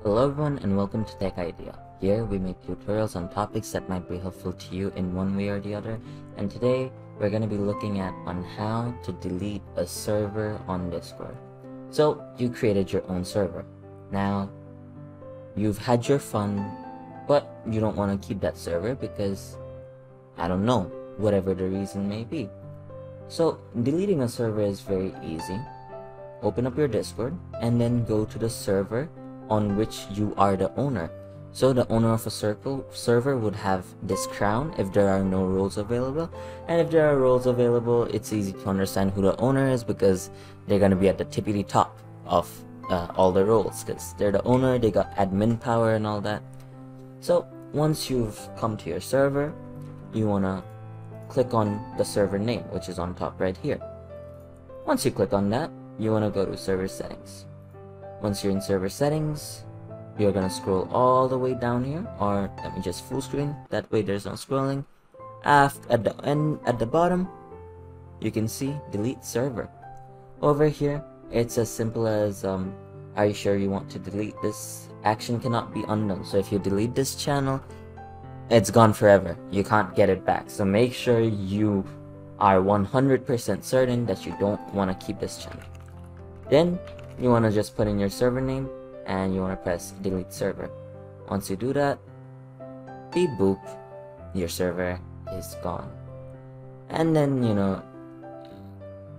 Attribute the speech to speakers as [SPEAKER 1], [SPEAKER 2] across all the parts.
[SPEAKER 1] Hello everyone and welcome to Tech Idea. Here we make tutorials on topics that might be helpful to you in one way or the other, and today we're going to be looking at on how to delete a server on Discord. So you created your own server. Now you've had your fun, but you don't want to keep that server because, I don't know, whatever the reason may be. So deleting a server is very easy. Open up your Discord and then go to the server on which you are the owner. So the owner of a server would have this crown if there are no roles available, and if there are roles available, it's easy to understand who the owner is because they're going to be at the tippity top of all the roles because they're the owner, they got admin power and all that. So once you've come to your server, you want to click on the server name, which is on top right here. Once you click on that, you want to go to server settings. Once you're in server settings, you're going to scroll all the way down here, or let me just full screen, that way there's no scrolling. At the bottom, you can see delete server. Over here, it's as simple as are you sure you want to delete this? Action cannot be undone. So if you delete this channel, it's gone forever. You can't get it back. So make sure you are 100% certain that you don't want to keep this channel. Then you want to just put in your server name and you want to press delete server. Once you do that, beep boop, your server is gone. And then,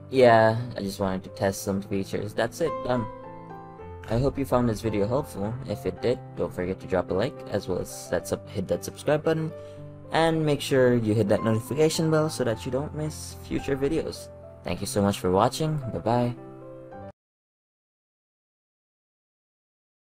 [SPEAKER 1] yeah, I just wanted to test some features. That's it, done. I hope you found this video helpful. If it did, don't forget to drop a like, as well as hit that subscribe button, and make sure you hit that notification bell so that you don't miss future videos. Thank you so much for watching. Bye bye.